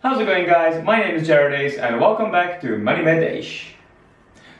How's it going, guys? My name is Rands and welcome back to Met Eish.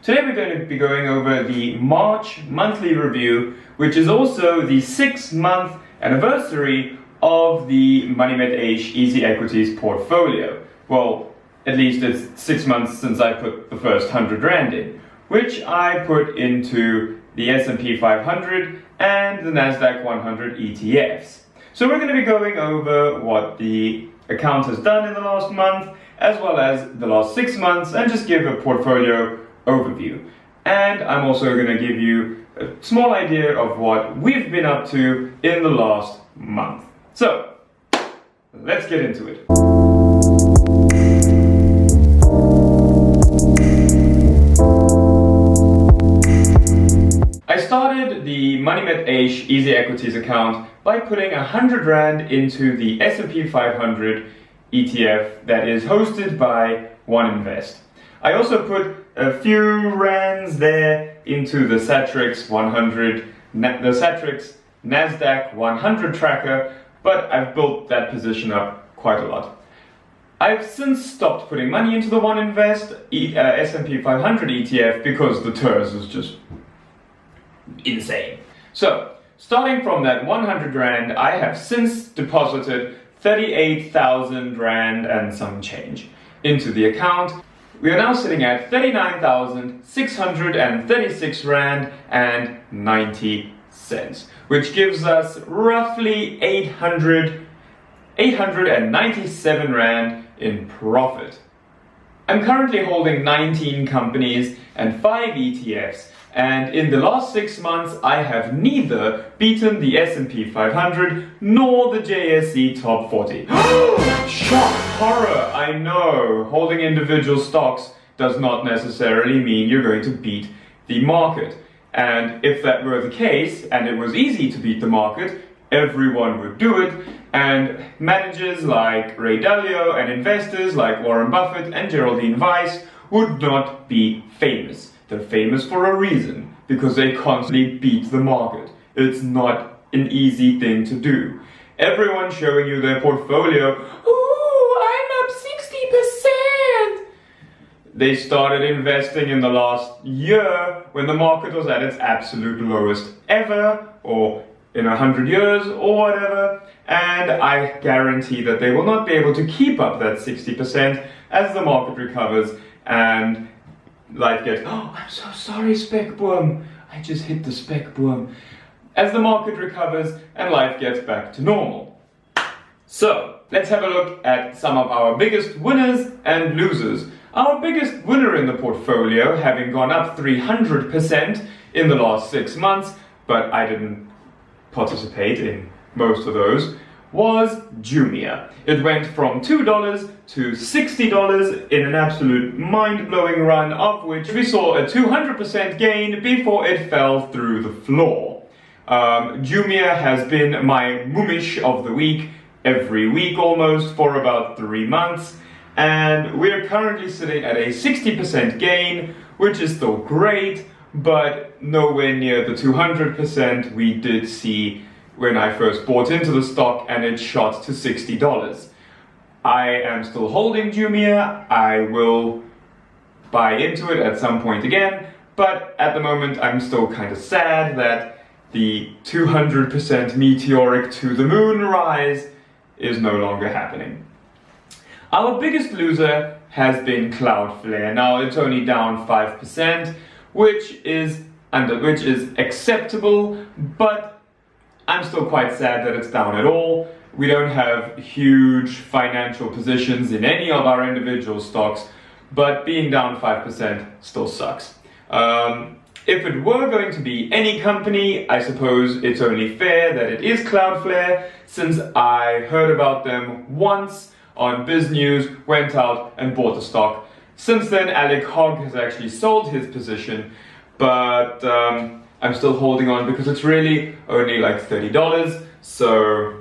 Today we're going to be going over the March monthly review, which is also the 6-month anniversary of the Met Eish Easy Equities portfolio. Well, at least it's 6 months since I put the first 100 Rand in, which I put into the S&P 500 and the Nasdaq 100 ETFs. So we're going to be going over what the account has done in the last month, as well as the last 6 months, and just give a portfolio overview. And I'm also going to give you a small idea of what we've been up to in the last month. So, let's get into it. I started the Met Eish Easy Equities account by putting 100 Rand into the S&P 500 ETF that is hosted by One Invest. I also put a few Rands there into the Satrix 100, the Satrix Nasdaq 100 tracker, but I've built that position up quite a lot. I've since stopped putting money into the One Invest S&P 500 ETF because the TERS is just insane. So, starting from that 100 Rand, I have since deposited 38,000 Rand and some change into the account. We are now sitting at 39,636 Rand and 90 cents, which gives us roughly 897 Rand in profit. I'm currently holding 19 companies and 5 ETFs, and in the last 6 months I have neither beaten the S&P 500 nor the JSE Top 40. Shock! Horror! I know, holding individual stocks does not necessarily mean you're going to beat the market. And if that were the case, and it was easy to beat the market, everyone would do it, and managers like Ray Dalio and investors like Warren Buffett and Geraldine Weiss would not be famous. They're famous for a reason, because they constantly beat the market. It's not an easy thing to do. Everyone showing you their portfolio, ooh, I'm up 60%! They started investing in the last year when the market was at its absolute lowest ever, or in 100 years, or whatever, and I guarantee that they will not be able to keep up that 60% as the market recovers and life gets, oh, I'm so sorry, spec boom. I just hit the spec boom. As the market recovers and life gets back to normal. So, let's have a look at some of our biggest winners and losers. Our biggest winner in the portfolio, having gone up 300% in the last 6 months, but I didn't participate in most of those, was Jumia. It went from $2 to $60 in an absolute mind-blowing run, of which we saw a 200% gain before it fell through the floor. Jumia has been my moomish of the week every week almost for about 3 months, and we're currently sitting at a 60% gain, which is still great, but nowhere near the 200% we did see when I first bought into the stock and it shot to $60. I am still holding Jumia. I will buy into it at some point again, but at the moment I'm still kind of sad that the 200% meteoric to the moon rise is no longer happening. Our biggest loser has been Cloudflare. Now it's only down 5%, which is acceptable, but I'm still quite sad that it's down at all. We don't have huge financial positions in any of our individual stocks, but being down 5% still sucks. If it were going to be any company, I suppose it's only fair that it is Cloudflare, since I heard about them once on Biz News, went out and bought the stock. Since then, Alec Hogg has actually sold his position, but I'm still holding on because it's really only like $30, so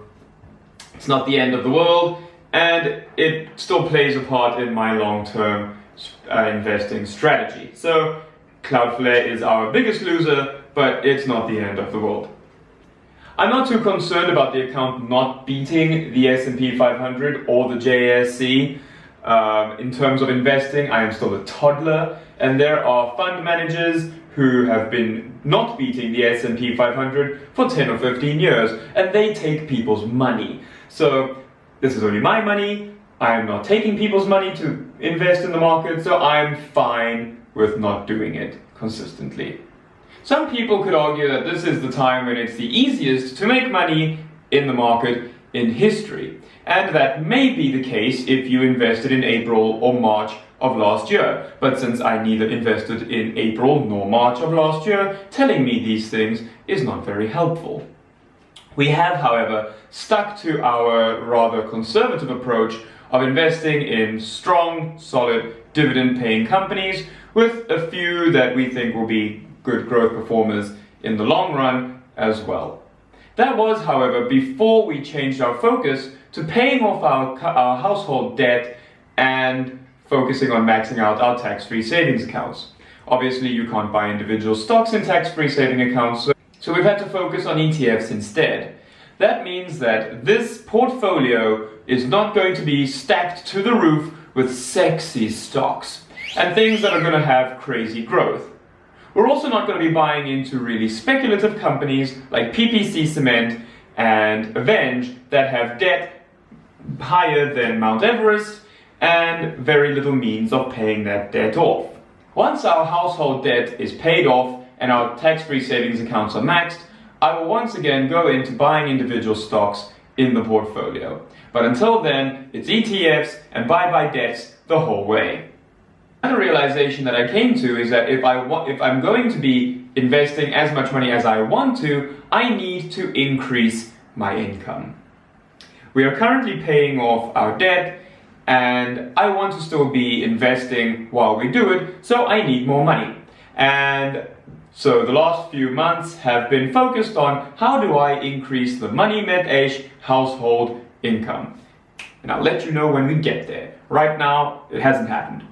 it's not the end of the world, and it still plays a part in my long-term investing strategy. So Cloudflare is our biggest loser, but it's not the end of the world. I'm not too concerned about the account not beating the S&P 500 or the JSE. In terms of investing, I am still a toddler, and there are fund managers who have been not beating the S&P 500 for 10 or 15 years, and they take people's money. So this is only my money. I am not taking people's money to invest in the market, so I'm fine with not doing it consistently. Some people could argue that this is the time when it's the easiest to make money in the market in history. And that may be the case if you invested in April or March of last year. But since I neither invested in April nor March of last year, telling me these things is not very helpful. We have, however, stuck to our rather conservative approach of investing in strong, solid, dividend-paying companies with a few that we think will be good growth performers in the long run as well. That was, however, before we changed our focus to paying off our household debt and focusing on maxing out our tax-free savings accounts. Obviously, you can't buy individual stocks in tax-free saving accounts, so we've had to focus on ETFs instead. That means that this portfolio is not going to be stacked to the roof with sexy stocks and things that are going to have crazy growth. We're also not going to be buying into really speculative companies like PPC Cement and Avenge that have debt higher than Mount Everest and very little means of paying that debt off. Once our household debt is paid off and our tax-free savings accounts are maxed, I will once again go into buying individual stocks in the portfolio. But until then, it's ETFs and bye-bye debts the whole way. Another realization that I came to is that if I'm going to be investing as much money as I want to, I need to increase my income. We are currently paying off our debt, and I want to still be investing while we do it, so I need more money. And so the last few months have been focused on how do I increase the Money Met Eish household income. And I'll let you know when we get there. Right now, it hasn't happened.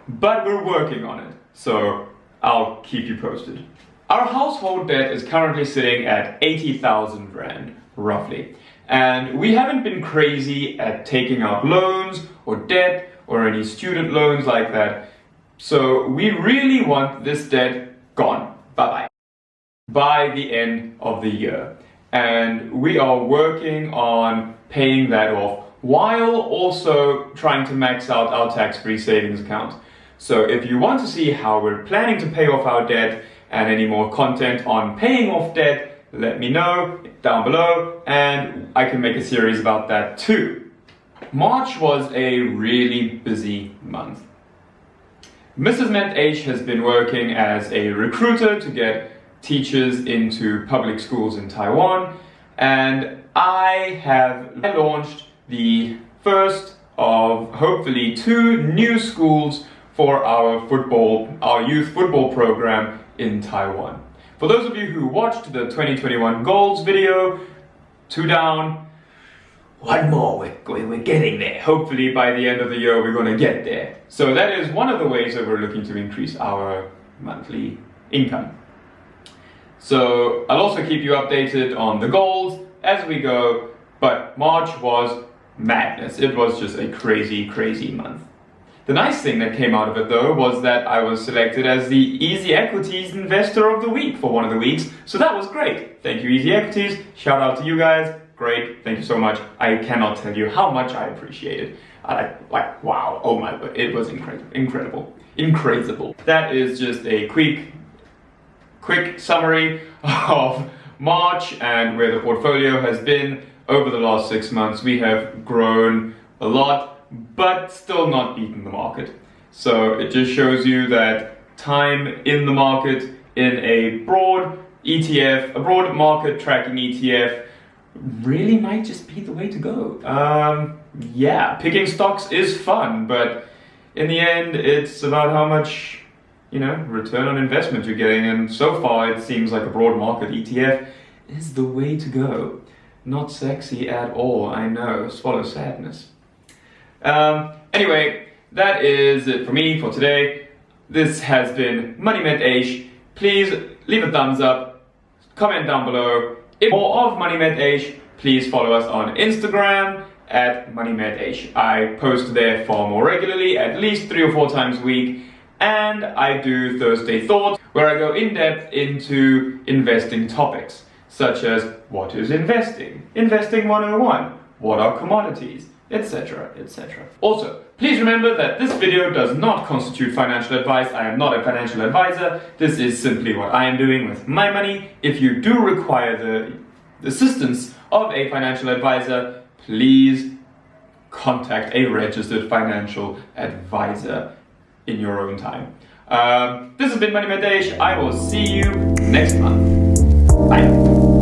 But we're working on it, so I'll keep you posted. Our household debt is currently sitting at 80,000 Rand, roughly. And we haven't been crazy at taking out loans or debt or any student loans like that. So we really want this debt gone. Bye-bye. By the end of the year. And we are working on paying that off while also trying to max out our tax-free savings account. So if you want to see how we're planning to pay off our debt and any more content on paying off debt, let me know down below and I can make a series about that too. March was a really busy month. Mrs. Met Eish has been working as a recruiter to get teachers into public schools in Taiwan, and I have launched the first of hopefully 2 new schools for our youth football program in Taiwan. For those of you who watched the 2021 goals video, 2 down, 1 more, we're getting there. Hopefully by the end of the year we're going to get there. So that is one of the ways that we're looking to increase our monthly income. So I'll also keep you updated on the goals as we go, but March was madness. It was just a crazy, crazy month. The nice thing that came out of it though was that I was selected as the EasyEquities Investor of the Week for one of the weeks, so that was great. Thank you EasyEquities, shout out to you guys, great, thank you so much. I cannot tell you how much I appreciate it. Wow, oh my god, it was incredible. That is just a quick summary of March and where the portfolio has been over the last 6 months. We have grown a lot, but still not beaten the market. So it just shows you that time in the market in a broad ETF, a broad market tracking ETF, really might just be the way to go. Yeah, picking stocks is fun, but in the end, it's about how much, return on investment you're getting. And so far, it seems like a broad market ETF is the way to go. Not sexy at all, I know, swallow sadness. Anyway, that is it for me for today. This has been Money Met Eish. Please leave a thumbs up, comment down below. If more of Money Met Eish, please follow us on Instagram at Met Eish. I post there far more regularly, at least 3 or 4 times a week, and I do Thursday Thoughts, where I go in depth into investing topics, such as what is investing, investing 101, what are commodities, etc., etc. Also, please remember that this video does not constitute financial advice. I am not a financial advisor. This is simply what I am doing with my money. If you do require the assistance of a financial advisor, please contact a registered financial advisor in your own time. This has been Met Eish. I will see you next month. Bye.